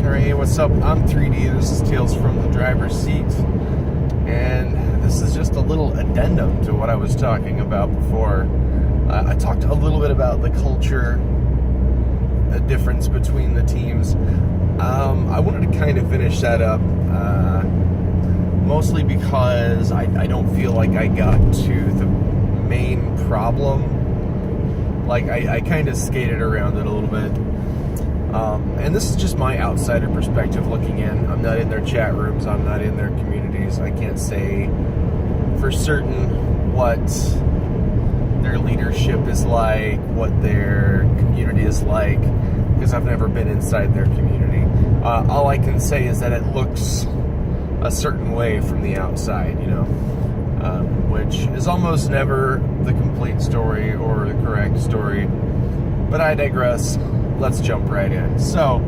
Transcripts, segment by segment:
Alright, hey, what's up? I'm 3D. This is Tales from the Driver's Seat. And this is just a little addendum to what I was talking about before. I talked a little bit about the culture, the difference between the teams. I wanted to kind of finish that up, mostly because I don't feel like I got to the main problem. Like, I kind of skated around it a little bit. And this is just my outsider perspective looking in. I'm not in their chat rooms. I'm not in their communities. I can't say for certain what their leadership is like, what their community is like, because I've never been inside their community. All I can say is that it looks a certain way from the outside, you know, which is almost never the complete story or the correct story. But I digress. Let's jump right in. So,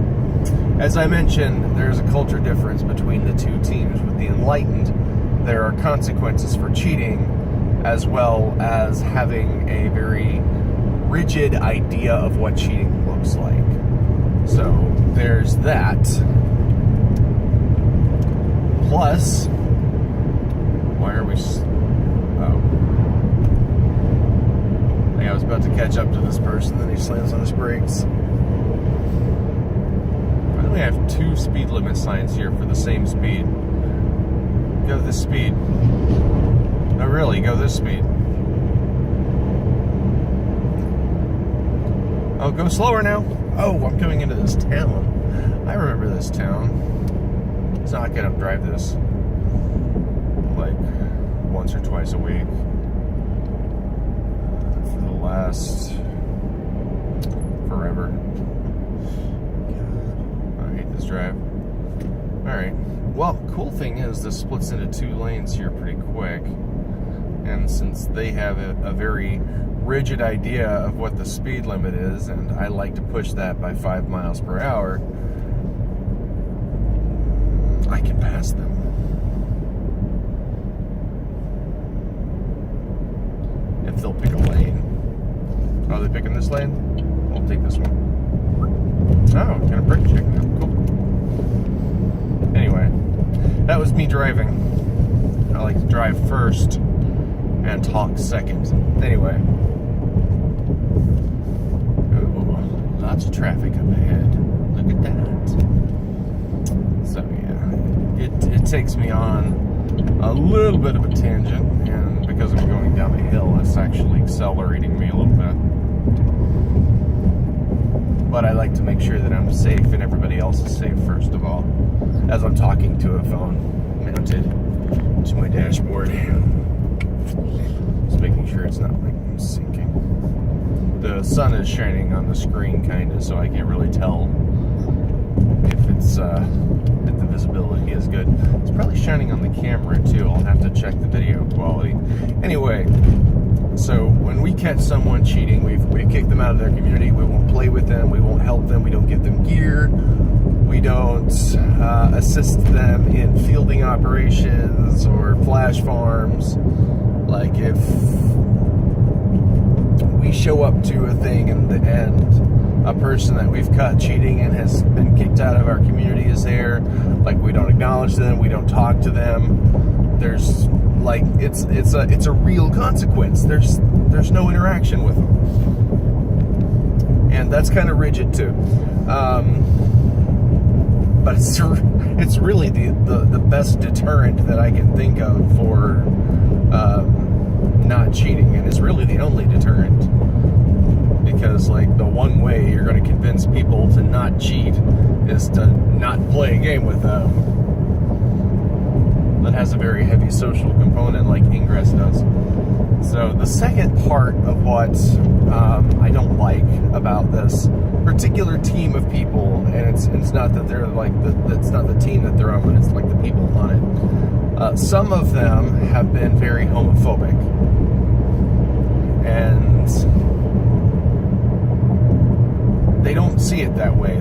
as I mentioned, there's a culture difference between the two teams. With the Enlightened, there are consequences for cheating, as well as having a very rigid idea of what cheating looks like. So, there's that. Plus, why are we... I was about to catch up to this person, then he slams on his brakes. Why do we have two speed limit signs here for the same speed? Go this speed. No, really, go this speed. Oh, go slower now. Oh, I'm coming into this town. I remember this town. It's not gonna drive this like once or twice a week. Last forever. I hate this drive. Alright. Well, cool thing is this splits into two lanes here pretty quick. And since they have a very rigid idea of what the speed limit is, and I like to push that by 5 miles per hour, I can pass them. If they'll pick a lane. Are they picking this lane? I'll take this one. Oh, got a brake check now. Cool. Anyway, that was me driving. I like to drive first and talk second. Anyway. Ooh, lots of traffic up ahead. Look at that. So, yeah. It takes me on a little bit of a tangent, and because I'm going down a hill, it's actually accelerating me a little bit. But I like to make sure that I'm safe and everybody else is safe first of all, as I'm talking to a phone mounted to my dashboard. Just making sure it's not like sinking. The sun is shining on the screen kinda, so I can't really tell if it's if the visibility is good. It's probably shining on the camera too. I'll have to check the video quality. Anyway, so when we catch someone cheating, we kick them out of their community. We won't play with them. We won't help them. We don't give them gear. We don't assist them in fielding operations or flash farms. Like if we show up to a thing and a person that we've caught cheating and has been kicked out of our community is there, like we don't acknowledge them, we don't talk to them. There's like it's a real consequence. There's no interaction with them, and that's kind of rigid too. But it's really the best deterrent that I can think of for not cheating, and it's really the only deterrent. Because, like, the one way you're going to convince people to not cheat is to not play a game with them that has a very heavy social component like Ingress does. So the second part of what I don't like about this particular team of people, and it's not that they're like, it's not the team that they're on, but it's like the people on it. Some of them have been very homophobic. And they don't see it that way.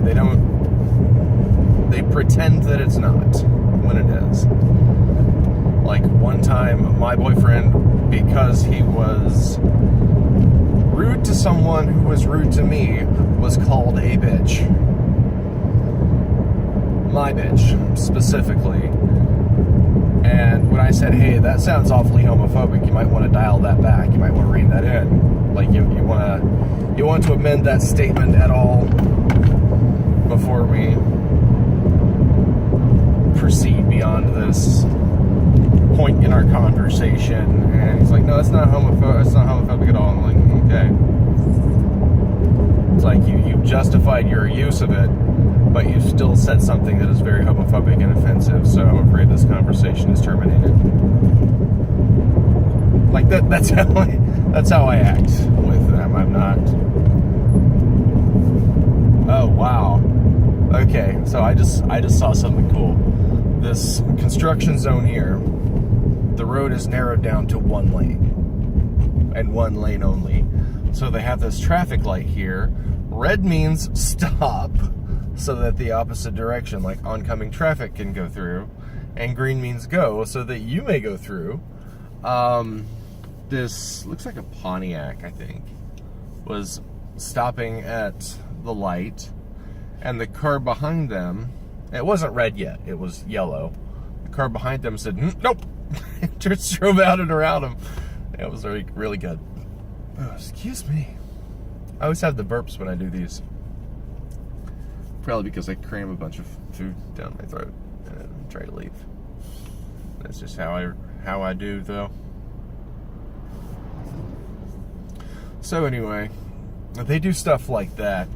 They pretend that it's not when it is. Like one time, my boyfriend, because he was rude to someone who was rude to me, was called a bitch. my bitch specifically. And when I said, hey, that sounds awfully homophobic, you might want to dial that back, you might want to rein that in. Like, you want to amend that statement at all before we proceed beyond this point in our conversation. And he's like, no, it's not homophobic at all. I'm like, okay. It's like you justified your use of it, but you still said something that is very homophobic and offensive, so I'm afraid this conversation is terminated. Like, that's how I act with them. I'm not... Oh, wow. Okay, so I just saw something cool. This construction zone here, the road is narrowed down to one lane, and one lane only. So they have this traffic light here. Red means stop, so that the opposite direction, like oncoming traffic, can go through, and green means go, so that you may go through. This looks like a Pontiac, I think, was stopping at the light, and the car behind them, it wasn't red yet, it was yellow. The car behind them said, nope, just drove out and around him. It was really, really good. Oh, excuse me. I always have the burps when I do these. Probably because I cram a bunch of food down my throat and try to leave. That's just how I do, though. So anyway, they do stuff like that,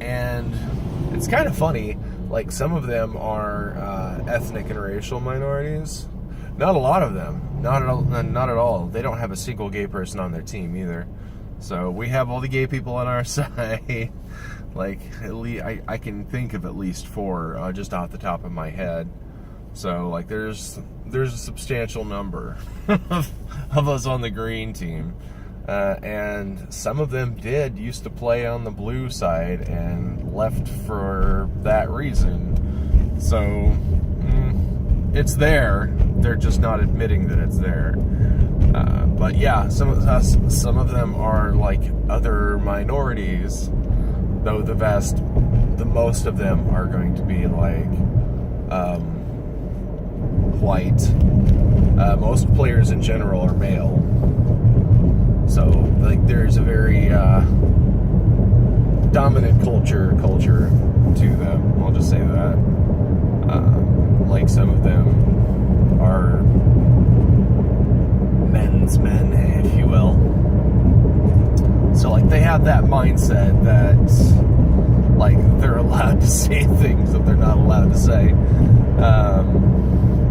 and it's kind of funny. Like, some of them are ethnic and racial minorities. Not a lot of them. Not at all. They don't have a single gay person on their team either. So we have all the gay people on our side. Like, at least I can think of at least 4 just off the top of my head. So, like, there's a substantial number of us on the green team. And some of them used to play on the blue side and left for that reason. So, it's there. They're just not admitting that it's there. But yeah, some of them are like other minorities, though the most of them are going to be like white. Most players in general are male. So, like, there's a very dominant culture to them. I'll just say that. Like, some of them are men's men, if you will. So, like, they have that mindset that, like, they're allowed to say things that they're not allowed to say.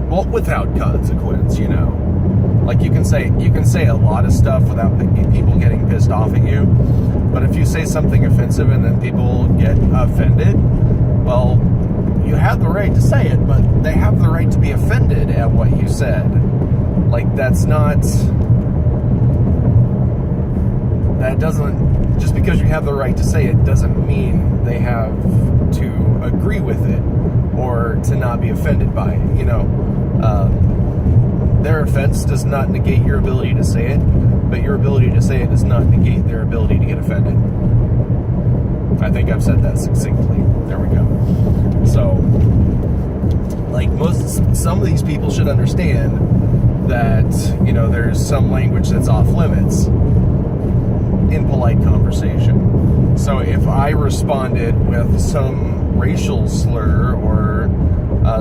Well, without consequence, you know. Like, you can say a lot of stuff without people getting pissed off at you. But if you say something offensive and then people get offended, well, you have the right to say it, but they have the right to be offended at what you said. Like, that doesn't, just because you have the right to say it doesn't mean they have to agree with it or to not be offended by it, you know. Their offense does not negate your ability to say it, but your ability to say it does not negate their ability to get offended. I think I've said that succinctly. There we go. So, like, some of these people should understand that, you know, there's some language that's off limits in polite conversation. So if I responded with some racial slur or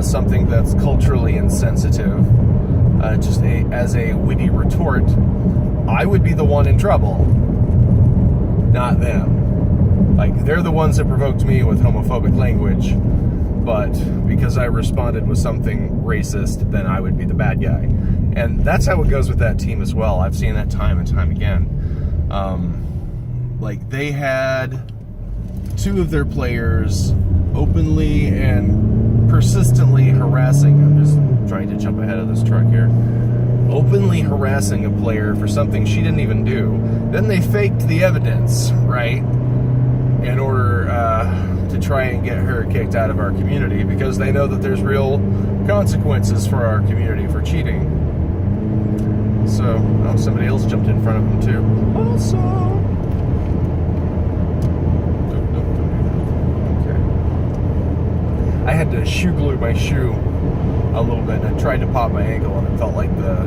something that's culturally insensitive, just as a witty retort, I would be the one in trouble, not them. Like, they're the ones that provoked me with homophobic language, but because I responded with something racist, then I would be the bad guy. And that's how it goes with that team as well. I've seen that time and time again. Like, they had 2 of their players openly and persistently harassing. I'm just trying to jump ahead of this truck here. Openly harassing a player for something she didn't even do. Then they faked the evidence, right? In order to try and get her kicked out of our community, because they know that there's real consequences for our community for cheating. So, oh, somebody else jumped in front of them too. Awesome. I had to shoe glue my shoe a little bit, and I tried to pop my ankle, and it felt like the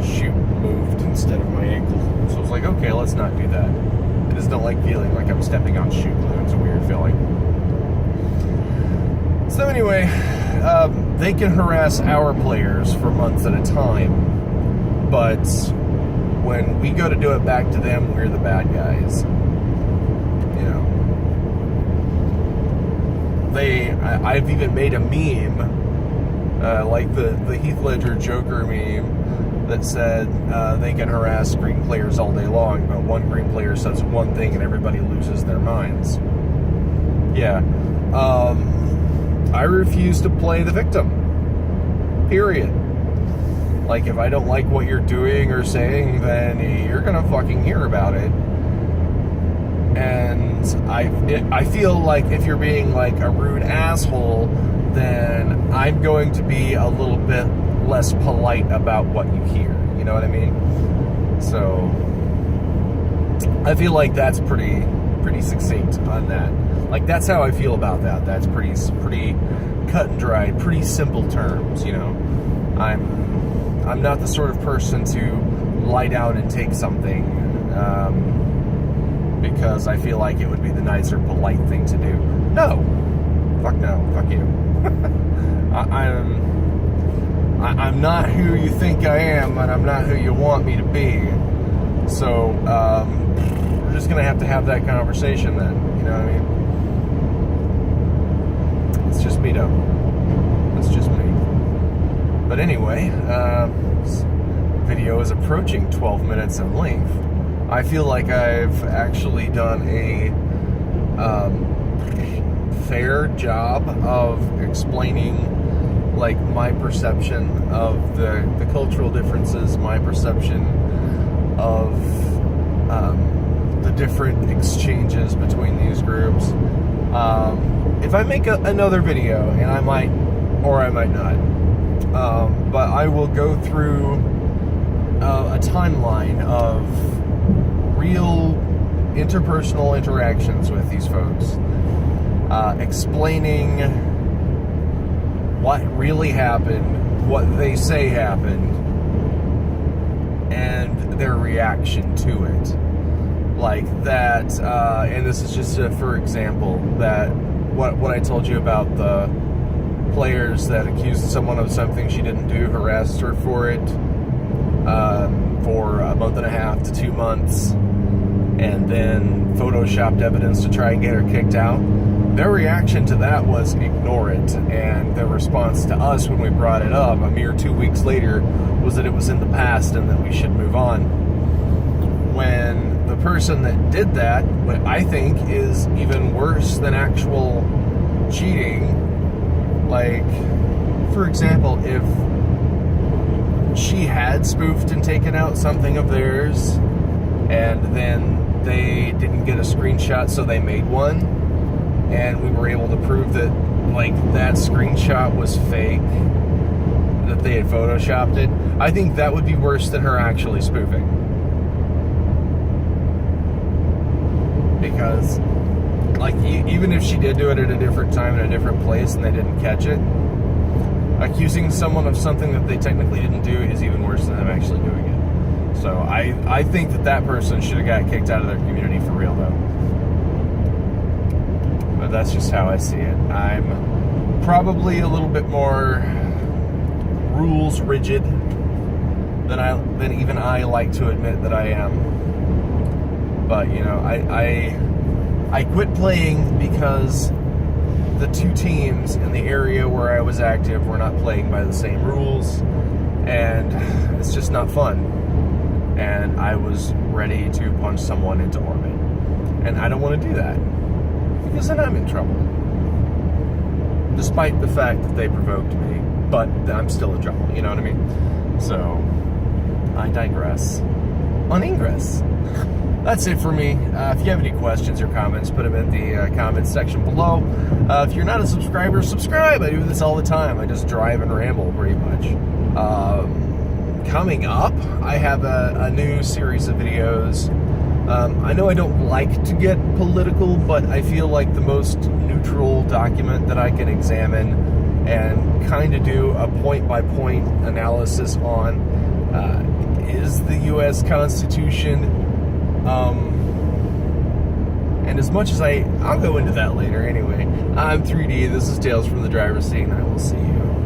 shoe moved instead of my ankle. So I was like, okay, let's not do that. I just don't like feeling like I'm stepping on shoe glue. It's a weird feeling. So anyway, they can harass our players for months at a time, but when we go to do it back to them, we're the bad guys. You know, I've even made a meme, like the Heath Ledger Joker meme, that said they can harass green players all day long, but one green player says one thing and everybody loses their minds. Yeah. I refuse to play the victim. Period. Like, if I don't like what you're doing or saying, then you're gonna fucking hear about it. And I feel like if you're being like a rude asshole, then I'm going to be a little bit less polite about what you hear. You know what I mean? So I feel like that's pretty succinct on that. Like, that's how I feel about that. That's pretty cut and dried, pretty simple terms, you know. I'm not the sort of person to lie down and take something because I feel like it would be the nicer, polite thing to do. No. Fuck no. Fuck you. I'm not who you think I am, and I'm not who you want me to be. So, we're just going to have that conversation then. You know what I mean? It's just me, though. It's just me. But anyway, this video is approaching 12 minutes in length. I feel like I've actually done a fair job of explaining, like, my perception of the cultural differences, my perception of the different exchanges between these groups. If I make another video, and I might, or I might not, but I will go through a timeline of real interpersonal interactions with these folks, explaining what really happened, what they say happened, and their reaction to it. Like that, and this is just for example, that what I told you about the players that accused someone of something she didn't do, harassed her for it for a month and a half to 2 months, and then photoshopped evidence to try and get her kicked out. Their reaction to that was ignore it, and their response to us when we brought it up a mere 2 weeks later was that it was in the past and that we should move on. When the person that did that, what I think is even worse than actual cheating, like, for example, if she had spoofed and taken out something of theirs, and then they didn't get a screenshot, so they made one, and we were able to prove that, like, that screenshot was fake, that they had photoshopped it, I think that would be worse than her actually spoofing. Because, like, even if she did do it at a different time in a different place and they didn't catch it, accusing someone of something that they technically didn't do is even worse than them actually doing it. So I think that person should have got kicked out of their community for real, though. But that's just how I see it. I'm probably a little bit more rules rigid than even I like to admit that I am. But, you know, I quit playing because the two teams in the area where I was active were not playing by the same rules, and it's just not fun. And I was ready to punch someone into orbit. And I don't want to do that, because then I'm in trouble. Despite the fact that they provoked me, but I'm still in trouble, you know what I mean? So, I digress. On Ingress. That's it for me. If you have any questions or comments, put them in the comments section below. If you're not a subscriber, subscribe. I do this all the time. I just drive and ramble pretty much. Coming up, I have a new series of videos I know I don't like to get political, but I feel like the most neutral document that I can examine and kind of do a point-by-point analysis on is the U.S. Constitution. And as much as I'll go into that later anyway. I'm 3D, this is Tales from the Driver's Seat, and I will see you